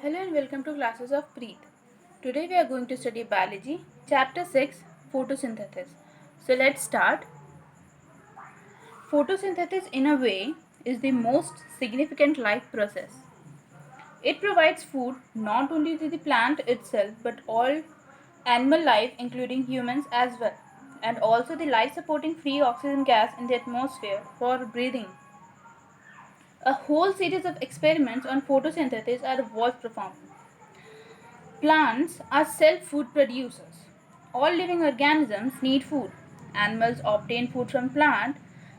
Hello and welcome to classes of Preet. Today we are going to study biology, chapter 6, photosynthesis. So let's start. Photosynthesis in a way is the most significant life process. It provides food not only to the plant itself but all animal life including humans as well, and also the life supporting free oxygen gas in the atmosphere for breathing. A whole series of experiments on photosynthesis are was performed. Plants are self-food producers. All living organisms need food. Animals obtain food from plant,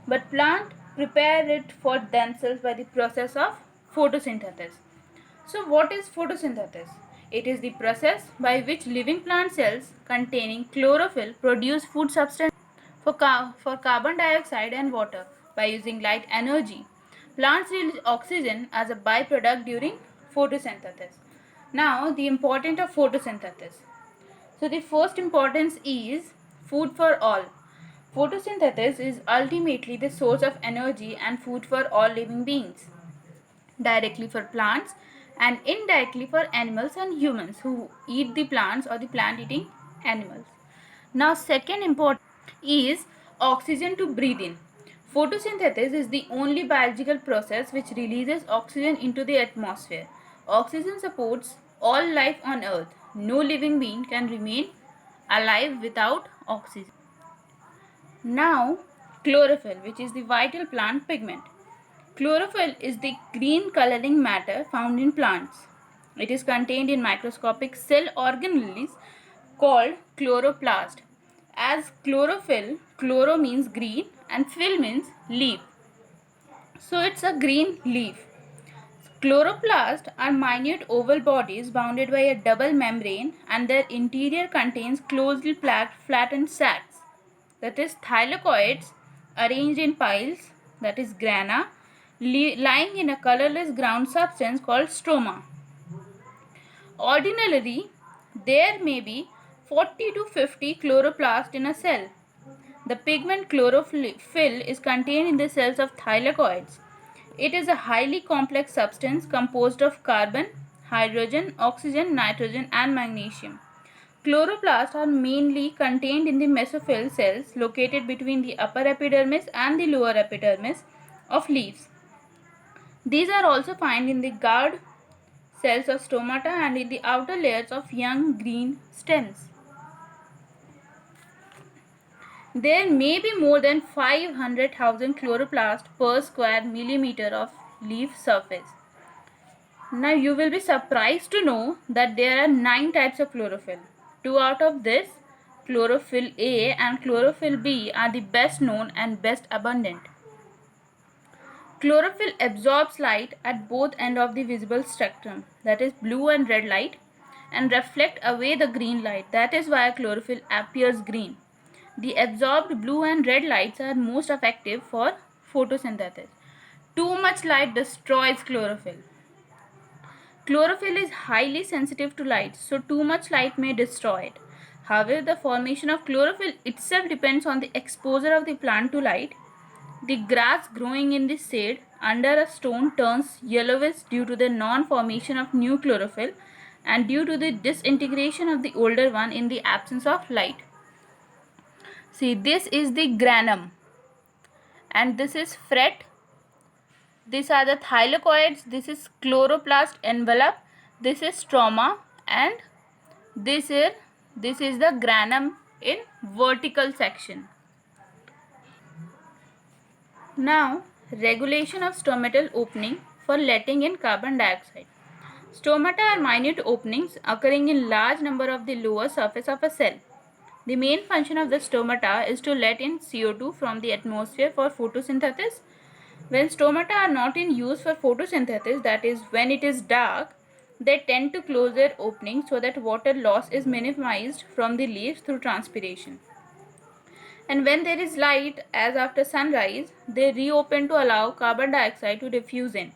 but plant prepare it for themselves by the process of photosynthesis. So what is photosynthesis? It is the process by which living plant cells containing chlorophyll produce food substance for carbon dioxide and water by using light energy. Plants release oxygen as a byproduct during photosynthesis. Now, the importance of photosynthesis. So, the first importance is food for all. Photosynthesis is ultimately the source of energy and food for all living beings, directly for plants and indirectly for animals and humans who eat the plants or the plant eating animals. Now, second important is oxygen to breathe in. Photosynthesis is the only biological process which releases oxygen into the atmosphere. Oxygen supports all life on earth. No living being can remain alive without oxygen. Now, chlorophyll, which is the vital plant pigment. Chlorophyll is the green coloring matter found in plants. It is contained in microscopic cell organelles called chloroplast. As chlorophyll, chloro means green and phyll means leaf. So it's a green leaf. Chloroplasts are minute oval bodies bounded by a double membrane, and their interior contains closely packed flattened sacs, that is thylakoids, arranged in piles, that is grana, lying in a colorless ground substance called stroma. Ordinarily, there may be 40 to 50 chloroplasts in a cell. The pigment chlorophyll is contained in the cells of thylakoids. It is a highly complex substance composed of carbon, hydrogen, oxygen, nitrogen, and magnesium. Chloroplasts are mainly contained in the mesophyll cells located between the upper epidermis and the lower epidermis of leaves. These are also found in the guard cells of stomata and in the outer layers of young green stems. There may be more than 500,000 chloroplasts per square millimeter of leaf surface. Now you will be surprised to know that there are 9 types of chlorophyll. 2 out of this, chlorophyll A and chlorophyll B, are the best known and best abundant. Chlorophyll absorbs light at both ends of the visible spectrum, that is blue and red light, and reflect away the green light. That is why chlorophyll appears green. The absorbed blue and red lights are most effective for photosynthesis. Too much light destroys chlorophyll. Chlorophyll is highly sensitive to light, so too much light may destroy it. However, the formation of chlorophyll itself depends on the exposure of the plant to light. The grass growing in the shade under a stone turns yellowish due to the non-formation of new chlorophyll and due to the disintegration of the older one in the absence of light. See, this is the granum and this is fret. These are the thylakoids. This is chloroplast envelope. This is stroma, and this is the granum in vertical section. Now, regulation of stomatal opening for letting in carbon dioxide. Stomata are minute openings occurring in large number of the lower surface of a cell. The main function of the stomata is to let in CO2 from the atmosphere for photosynthesis. When stomata are not in use for photosynthesis, that is when it is dark, they tend to close their openings so that water loss is minimized from the leaves through transpiration. And when there is light, as after sunrise, they reopen to allow carbon dioxide to diffuse in.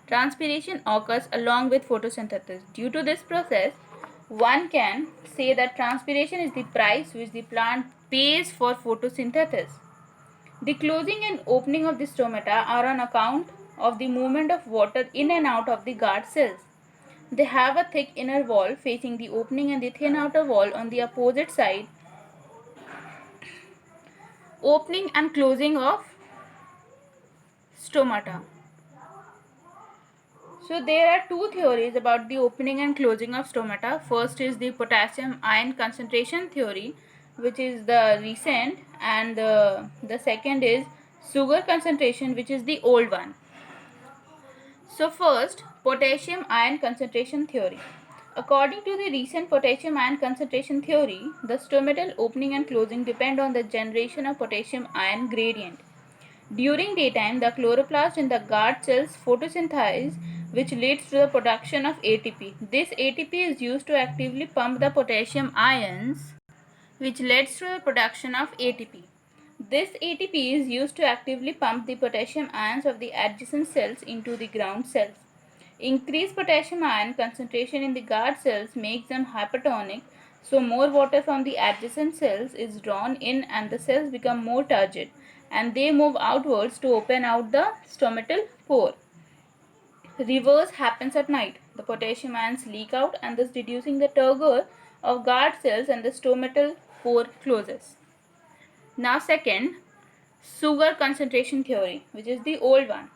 Transpiration occurs along with photosynthesis. Due to this process, one can say that transpiration is the price which the plant pays for photosynthesis. The closing and opening of the stomata are on account of the movement of water in and out of the guard cells. They have a thick inner wall facing the opening and the thin outer wall on the opposite side. Opening and closing of stomata. So there are two theories about the opening and closing of stomata. First is the potassium ion concentration theory, which is the recent, and the second is sugar concentration, which is the old one. So first, potassium ion concentration theory. According to the recent potassium ion concentration theory, the stomatal opening and closing depend on the generation of potassium ion gradient. During daytime, the chloroplast in the guard cells photosynthesize, which leads to the production of ATP. This ATP is used to actively pump the potassium ions, which leads to the production of ATP. This ATP is used to actively pump the potassium ions of the adjacent cells into the ground cells. Increased potassium ion concentration in the guard cells makes them hypertonic, so more water from the adjacent cells is drawn in and the cells become more turgid and they move outwards to open out the stomatal pore. Reverse happens at night. The potassium ions leak out and thus reducing the turgor of guard cells and the stomatal pore closes. Now second, sugar concentration theory, which is the old one.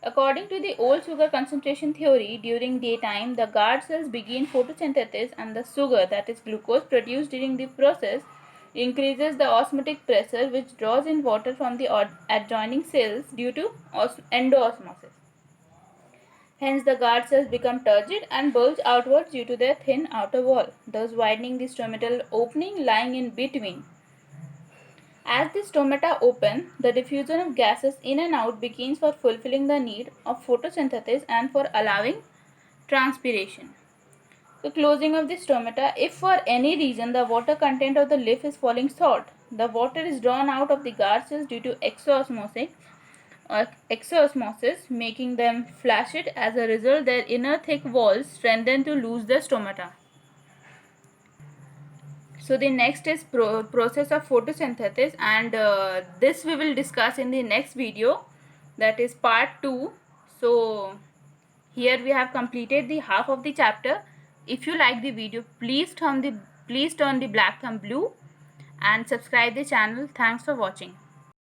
According to the old sugar concentration theory, during daytime, the guard cells begin photosynthesis and the sugar, that is glucose, produced during the process increases the osmotic pressure which draws in water from the adjoining cells due to endoosmosis. Hence, the guard cells become turgid and bulge outwards due to their thin outer wall, thus widening the stomatal opening lying in between. As the stomata open, the diffusion of gases in and out begins for fulfilling the need of photosynthesis and for allowing transpiration. The closing of the stomata, if for any reason the water content of the leaf is falling short, the water is drawn out of the guard cells due to exosmosis, making them flaccid. As a result, their inner thick walls strengthen to lose the stomata. So the next is process of photosynthesis, and this we will discuss in the next video, that is part 2. So here we have completed the half of the chapter. If you like the video, please turn the black thumb blue and subscribe the channel. Thanks for watching.